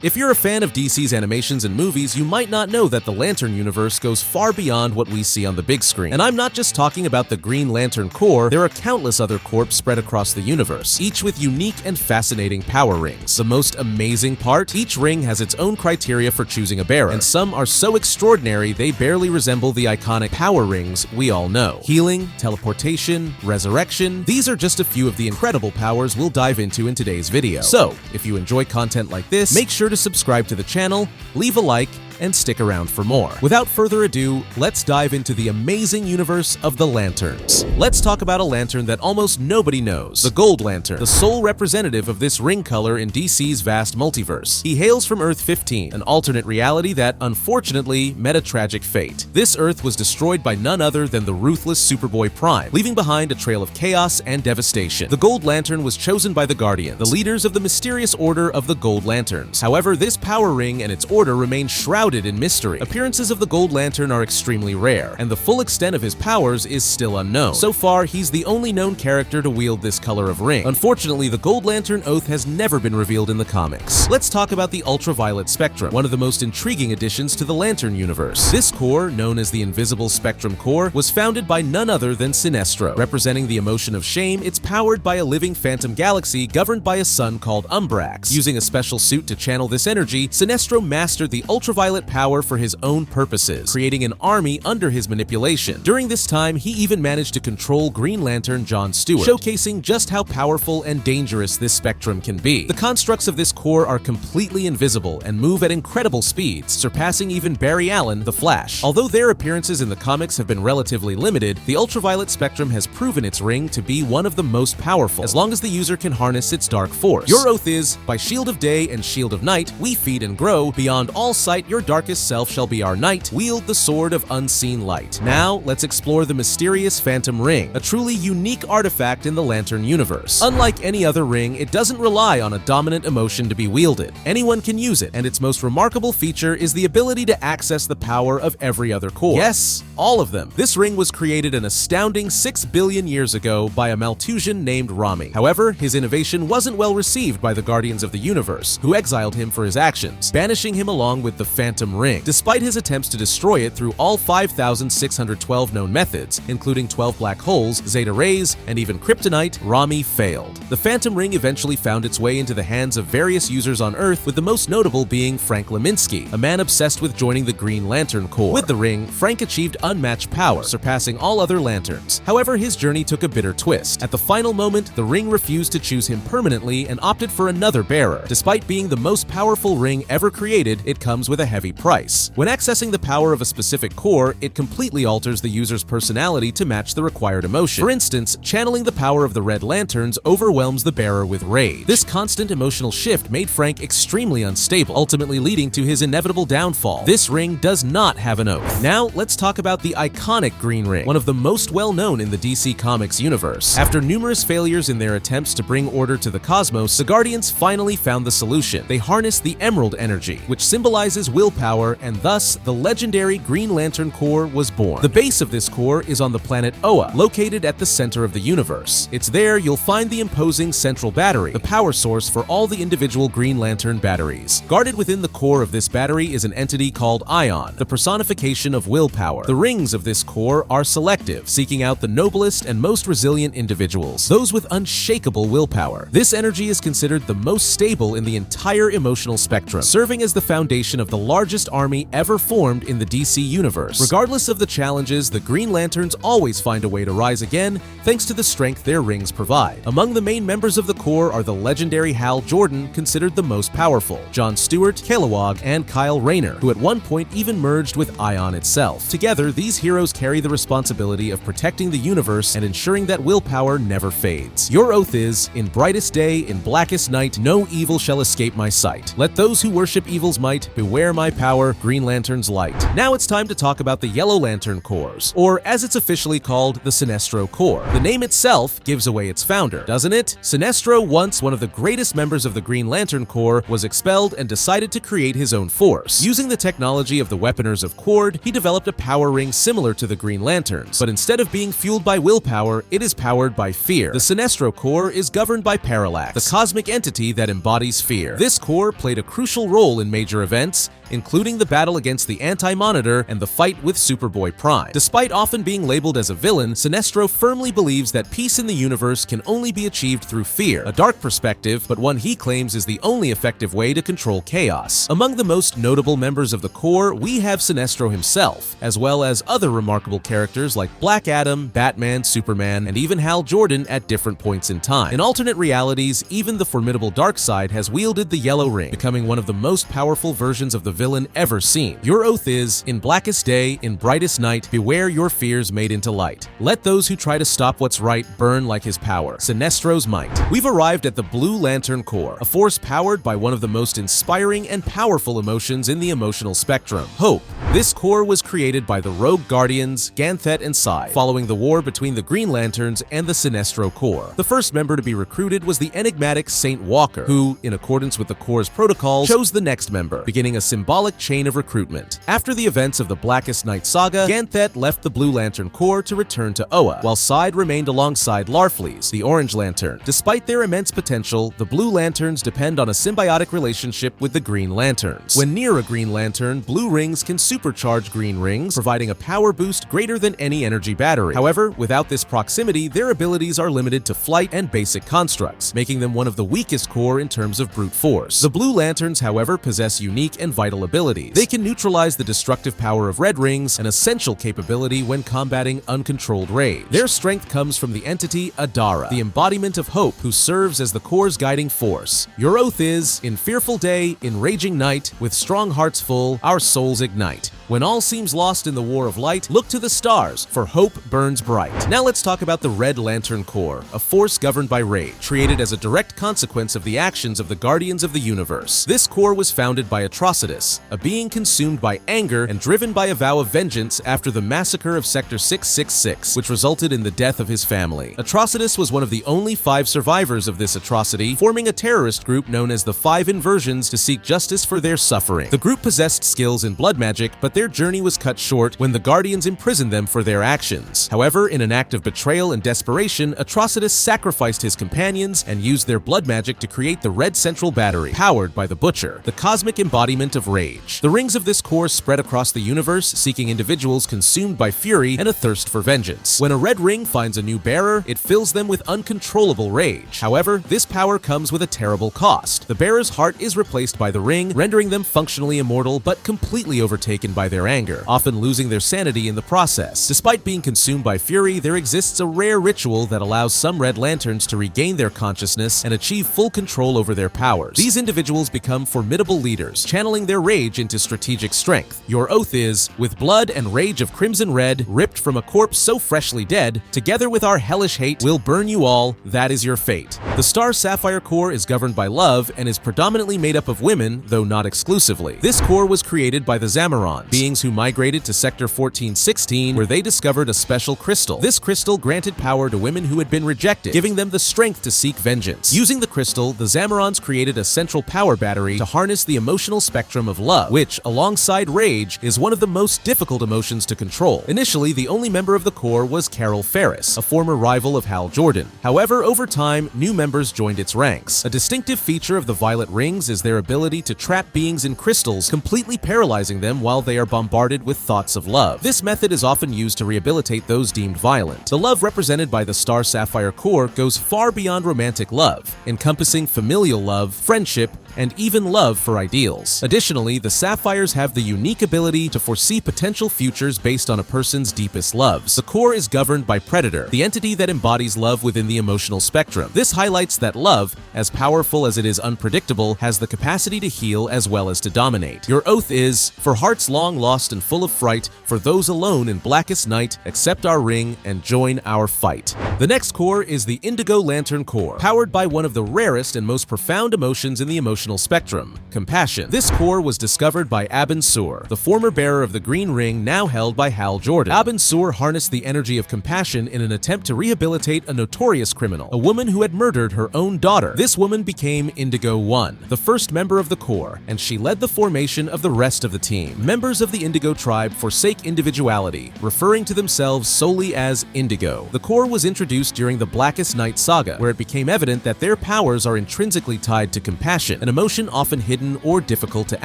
If you're a fan of DC's animations and movies, you might not know that the Lantern universe goes far beyond what we see on the big screen. And I'm not just talking about the Green Lantern Corps, there are countless other corps spread across the universe, each with unique and fascinating power rings. The most amazing part? Each ring has its own criteria for choosing a bearer, and some are so extraordinary they barely resemble the iconic power rings we all know. Healing, teleportation, resurrection, these are just a few of the incredible powers we'll dive into in today's video. So, if you enjoy content like this, make sure to subscribe to the channel, leave a like, and stick around for more. Without further ado, let's dive into the amazing universe of the Lanterns. Let's talk about a lantern that almost nobody knows, the Gold Lantern, the sole representative of this ring color in DC's vast multiverse. He hails from Earth 15, an alternate reality that, unfortunately, met a tragic fate. This Earth was destroyed by none other than the ruthless Superboy Prime, leaving behind a trail of chaos and devastation. The Gold Lantern was chosen by the Guardians, the leaders of the mysterious Order of the Gold Lanterns. However, this power ring and its order remain shrouded in mystery. Appearances of the Gold Lantern are extremely rare, and the full extent of his powers is still unknown. So far, he's the only known character to wield this color of ring. Unfortunately, the Gold Lantern Oath has never been revealed in the comics. Let's talk about the Ultraviolet Spectrum, one of the most intriguing additions to the Lantern universe. This corps, known as the Invisible Spectrum Corps, was founded by none other than Sinestro. Representing the emotion of shame, it's powered by a living phantom galaxy governed by a sun called Umbrax. Using a special suit to channel this energy, Sinestro mastered the ultraviolet power for his own purposes, creating an army under his manipulation. During this time, he even managed to control Green Lantern John Stewart, showcasing just how powerful and dangerous this spectrum can be. The constructs of this corps are completely invisible and move at incredible speeds, surpassing even Barry Allen, the Flash. Although their appearances in the comics have been relatively limited, the ultraviolet spectrum has proven its ring to be one of the most powerful, as long as the user can harness its dark force. Your oath is, by shield of day and shield of night, we feed and grow. Beyond all sight, your darkest self shall be our knight. Wield the sword of unseen light. Now, let's explore the mysterious Phantom Ring, a truly unique artifact in the Lantern universe. Unlike any other ring, it doesn't rely on a dominant emotion to be wielded. Anyone can use it, and its most remarkable feature is the ability to access the power of every other corps. Yes, all of them. This ring was created an astounding 6 billion years ago by a Maltusian named Rami. However, his innovation wasn't well received by the Guardians of the Universe, who exiled him for his actions, banishing him along with the Phantom Ring. Despite his attempts to destroy it through all 5,612 known methods, including 12 black holes, zeta rays, and even kryptonite, Rami failed. The Phantom Ring eventually found its way into the hands of various users on Earth, with the most notable being Frank Leminski, a man obsessed with joining the Green Lantern Corps. With the ring, Frank achieved unmatched power, surpassing all other lanterns. However, his journey took a bitter twist. At the final moment, the ring refused to choose him permanently and opted for another bearer. Despite being the most powerful ring ever created, it comes with a heavy price. When accessing the power of a specific corps, it completely alters the user's personality to match the required emotion. For instance, channeling the power of the Red Lanterns overwhelms the bearer with rage. This constant emotional shift made Frank extremely unstable, ultimately leading to his inevitable downfall. This ring does not have an oath. Now, let's talk about the iconic Green Ring, one of the most well-known in the DC Comics universe. After numerous failures in their attempts to bring order to the cosmos, the Guardians finally found the solution. They harnessed the Emerald energy, which symbolizes willpower, and thus the legendary Green Lantern Corps was born. The base of this corps is on the planet Oa, located at the center of the universe. It's there you'll find the imposing central battery, the power source for all the individual Green Lantern batteries. Guarded within the core of this battery is an entity called Ion, the personification of willpower. The rings of this corps are selective, seeking out the noblest and most resilient individuals, those with unshakable willpower. This energy is considered the most stable in the entire emotional spectrum, serving as the foundation of the largest army ever formed in the DC universe. Regardless of the challenges, the Green Lanterns always find a way to rise again, thanks to the strength their rings provide. Among the main members of the Corps are the legendary Hal Jordan, considered the most powerful, John Stewart, Kilowog, and Kyle Rayner, who at one point even merged with Ion itself. Together, these heroes carry the responsibility of protecting the universe and ensuring that willpower never fades. Your oath is, in brightest day, in blackest night, no evil shall escape my sight. Let those who worship evil's might beware my my power, Green Lantern's light. Now it's time to talk about the Yellow Lantern Corps, or as it's officially called, the Sinestro Corps. The name itself gives away its founder, doesn't it? Sinestro, once one of the greatest members of the Green Lantern Corps, was expelled and decided to create his own force. Using the technology of the Weaponers of Cord, he developed a power ring similar to the Green Lanterns, but instead of being fueled by willpower, it is powered by fear. The Sinestro Corps is governed by Parallax, the cosmic entity that embodies fear. This corps played a crucial role in major events, including the battle against the Anti-Monitor and the fight with Superboy Prime. Despite often being labeled as a villain, Sinestro firmly believes that peace in the universe can only be achieved through fear, a dark perspective, but one he claims is the only effective way to control chaos. Among the most notable members of the Corps, we have Sinestro himself, as well as other remarkable characters like Black Adam, Batman, Superman, and even Hal Jordan at different points in time. In alternate realities, even the formidable Darkseid has wielded the Yellow Ring, becoming one of the most powerful versions of the villain ever seen. Your oath is, in blackest day, in brightest night, beware your fears made into light. Let those who try to stop what's right burn like his power. Sinestro's might. We've arrived at the Blue Lantern Corps, a force powered by one of the most inspiring and powerful emotions in the emotional spectrum, hope. This corps was created by the Rogue Guardians, Ganthet and Psy, following the war between the Green Lanterns and the Sinestro Corps. The first member to be recruited was the enigmatic Saint Walker, who, in accordance with the Corps' protocols, chose the next member, beginning a symbolic chain of recruitment. After the events of the Blackest Night saga, Ganthet left the Blue Lantern Corps to return to Oa, while Psy remained alongside Larfleeze, the Orange Lantern. Despite their immense potential, the Blue Lanterns depend on a symbiotic relationship with the Green Lanterns. When near a Green Lantern, blue rings can supercharge green rings, providing a power boost greater than any energy battery. However, without this proximity, their abilities are limited to flight and basic constructs, making them one of the weakest corps in terms of brute force. The Blue Lanterns, however, possess unique and vital abilities. They can neutralize the destructive power of red rings, an essential capability when combating uncontrolled rage. Their strength comes from the entity Adara, the embodiment of hope, who serves as the Corps' guiding force. Your oath is, in fearful day, in raging night, with strong hearts full, our souls ignite. When all seems lost in the war of light, look to the stars, for hope burns bright. Now let's talk about the Red Lantern Corps, a force governed by rage, created as a direct consequence of the actions of the Guardians of the Universe. This corps was founded by Atrocitus, a being consumed by anger and driven by a vow of vengeance after the massacre of Sector 666, which resulted in the death of his family. Atrocitus was one of the only 5 survivors of this atrocity, forming a terrorist group known as the 5 Inversions to seek justice for their suffering. The group possessed skills in blood magic, but their journey was cut short when the Guardians imprisoned them for their actions. However, in an act of betrayal and desperation, Atrocitus sacrificed his companions and used their blood magic to create the Red Central Battery, powered by the Butcher, the cosmic embodiment of rage. The rings of this corps spread across the universe, seeking individuals consumed by fury and a thirst for vengeance. When a red ring finds a new bearer, it fills them with uncontrollable rage. However, this power comes with a terrible cost. The bearer's heart is replaced by the ring, rendering them functionally immortal but completely overtaken by their anger, often losing their sanity in the process. Despite being consumed by fury, there exists a rare ritual that allows some Red Lanterns to regain their consciousness and achieve full control over their powers. These individuals become formidable leaders, channeling their rage into strategic strength. Your oath is, with blood and rage of crimson red, ripped from a corpse so freshly dead, together with our hellish hate, we'll burn you all, that is your fate. The Star Sapphire Corps is governed by love and is predominantly made up of women, though not exclusively. This corps was created by the Zamarons, beings who migrated to Sector 1416, where they discovered a special crystal. This crystal granted power to women who had been rejected, giving them the strength to seek vengeance. Using the crystal, the Zamarons created a central power battery to harness the emotional spectrum of love, which, alongside rage, is one of the most difficult emotions to control. Initially, the only member of the Corps was Carol Ferris, a former rival of Hal Jordan. However, over time, new members joined its ranks. A distinctive feature of the Violet Rings is their ability to trap beings in crystals, completely paralyzing them while they are bombarded with thoughts of love. This method is often used to rehabilitate those deemed violent. The love represented by the Star Sapphire Corps goes far beyond romantic love, encompassing familial love, friendship, and even love for ideals. Additionally, the Sapphires have the unique ability to foresee potential futures based on a person's deepest loves. The Corps is governed by Predator, the entity that embodies love within the emotional spectrum. This highlights that love, as powerful as it is unpredictable, has the capacity to heal as well as to dominate. Your oath is, for hearts long long lost and full of fright, for those alone in blackest night, accept our ring and join our fight. The next core is the Indigo Lantern Core, powered by one of the rarest and most profound emotions in the emotional spectrum, compassion. This core was discovered by Abin Sur, the former bearer of the Green Ring now held by Hal Jordan. Abin Sur harnessed the energy of compassion in an attempt to rehabilitate a notorious criminal, a woman who had murdered her own daughter. This woman became Indigo 1, the first member of the core, and she led the formation of the rest of the team. Members of the Indigo tribe forsake individuality, referring to themselves solely as Indigo. The core was introduced during the Blackest Night saga, where it became evident that their powers are intrinsically tied to compassion, an emotion often hidden or difficult to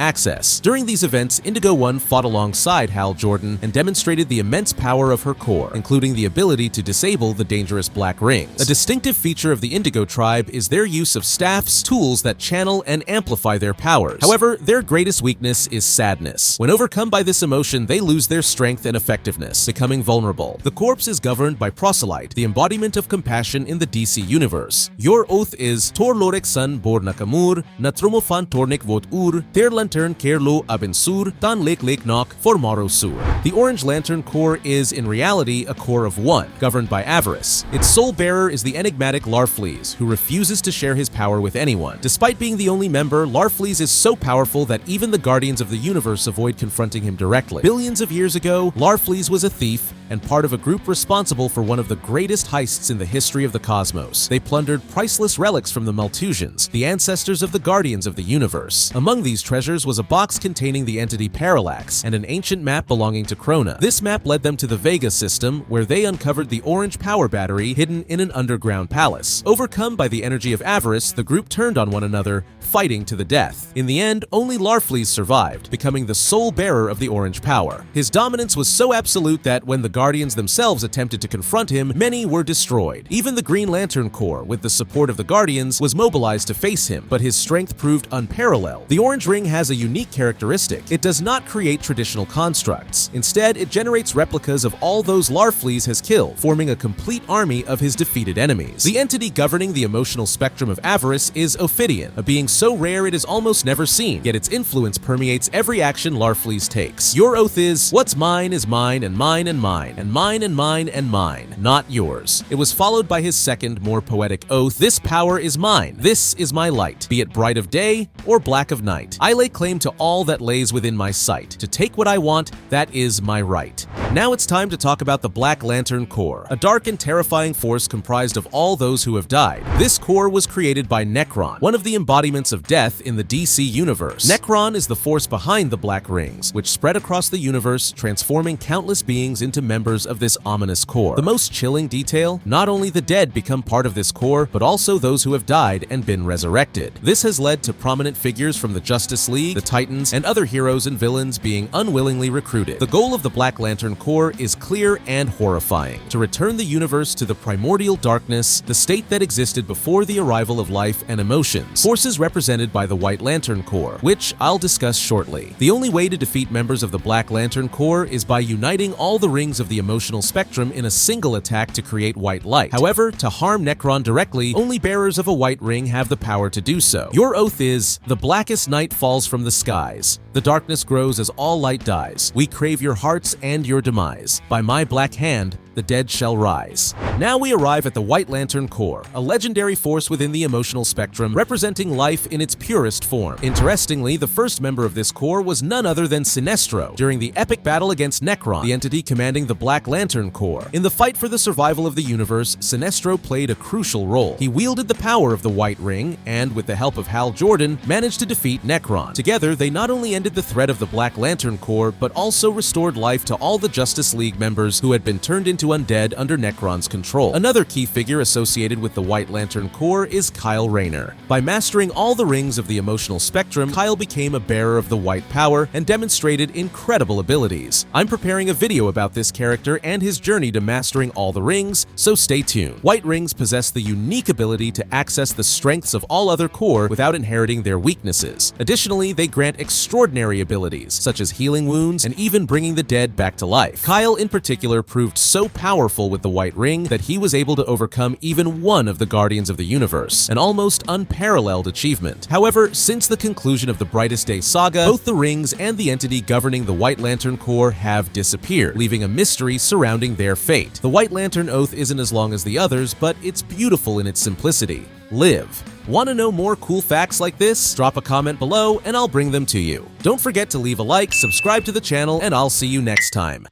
access. During these events, Indigo 1 fought alongside Hal Jordan and demonstrated the immense power of her core, including the ability to disable the dangerous black rings. A distinctive feature of the Indigo tribe is their use of staffs, tools that channel and amplify their powers. However, their greatest weakness is sadness. When overcome by this emotion, they lose their strength and effectiveness, becoming vulnerable. The Corps is governed by Proselyte, the embodiment of compassion in the DC universe. Your oath is Tor Lorek San Bor Nakamur, Natrumofan Tornik Vot Ur, Ter Lantern Kerlo Abensur, Tan Lek Lek Nok, Formaro Sur. The Orange Lantern Corps is, in reality, a core of one, governed by avarice. Its sole bearer is the enigmatic Larfleeze, who refuses to share his power with anyone. Despite being the only member, Larfleeze is so powerful that even the Guardians of the Universe avoid confronting him directly. Billions of years ago, Larfleeze was a thief and part of a group responsible for one of the greatest heists in the history of the cosmos. They plundered priceless relics from the Maltusians, the ancestors of the Guardians of the Universe. Among these treasures was a box containing the entity Parallax and an ancient map belonging to Krona. This map led them to the Vega system, where they uncovered the orange power battery hidden in an underground palace. Overcome by the energy of avarice, the group turned on one another, fighting to the death. In the end, only Larfleeze survived, becoming the sole bearer of the orange power. His dominance was so absolute that when the Guardians themselves attempted to confront him, many were destroyed. Even the Green Lantern Corps, with the support of the Guardians, was mobilized to face him, but his strength proved unparalleled. The Orange Ring has a unique characteristic. It does not create traditional constructs. Instead, it generates replicas of all those Larfleeze has killed, forming a complete army of his defeated enemies. The entity governing the emotional spectrum of avarice is Ophidian, a being so rare it is almost never seen, yet its influence permeates every action Larfleeze takes. Your oath is, what's mine is mine, and mine and mine, and mine and mine and mine, not yours. It was followed by his second, more poetic oath, this power is mine, this is my light, be it bright of day or black of night. I lay claim to all that lays within my sight. To take what I want, that is my right. Now it's time to talk about the Black Lantern Corps, a dark and terrifying force comprised of all those who have died. This corps was created by Nekron, one of the embodiments of death in the DC universe. Nekron is the force behind the Black Rings, which spread across the universe, transforming countless beings into members of this ominous corps. The most chilling detail, not only the dead become part of this corps, but also those who have died and been resurrected. This has led to prominent figures from the Justice League, the Titans, and other heroes and villains being unwillingly recruited. The goal of the Black Lantern Corps is clear and horrifying: to return the universe to the primordial darkness, the state that existed before the arrival of life and emotions. Forces represented by the White Lantern Corps, which I'll discuss shortly. The only way to defeat members of the Black Lantern Corps is by uniting all the rings of the emotional spectrum in a single attack to create white light. However, to harm Nekron directly, only bearers of a white ring have the power to do so. Your oath is, the blackest night falls from the skies. The darkness grows as all light dies. We crave your hearts and your demise. By my black hand, the dead shall rise. Now we arrive at the White Lantern Corps, a legendary force within the emotional spectrum, representing life in its purest form. Interestingly, the first member of this corps was none other than Sinestro, during the epic battle against Nekron, the entity commanding the Black Lantern Corps. In the fight for the survival of the universe, Sinestro played a crucial role. He wielded the power of the White Ring, and with the help of Hal Jordan, managed to defeat Nekron. Together, they not only ended the threat of the Black Lantern Corps, but also restored life to all the Justice League members who had been turned into undead under Nekron's control. Another key figure associated with the White Lantern Corps is Kyle Rayner. By mastering all the rings of the emotional spectrum, Kyle became a bearer of the white power and demonstrated incredible abilities. I'm preparing a video about this character and his journey to mastering all the rings, so stay tuned. White rings possess the unique ability to access the strengths of all other corps without inheriting their weaknesses. Additionally, they grant extraordinary abilities, such as healing wounds and even bringing the dead back to life. Kyle in particular proved so powerful with the White Ring that he was able to overcome even one of the Guardians of the Universe, an almost unparalleled achievement. However, since the conclusion of the Brightest Day saga, both the rings and the entity governing the White Lantern Corps have disappeared, leaving a mystery surrounding their fate. The White Lantern Oath isn't as long as the others, but it's beautiful in its simplicity. Live. Want to know more cool facts like this? Drop a comment below and I'll bring them to you. Don't forget to leave a like, subscribe to the channel, and I'll see you next time.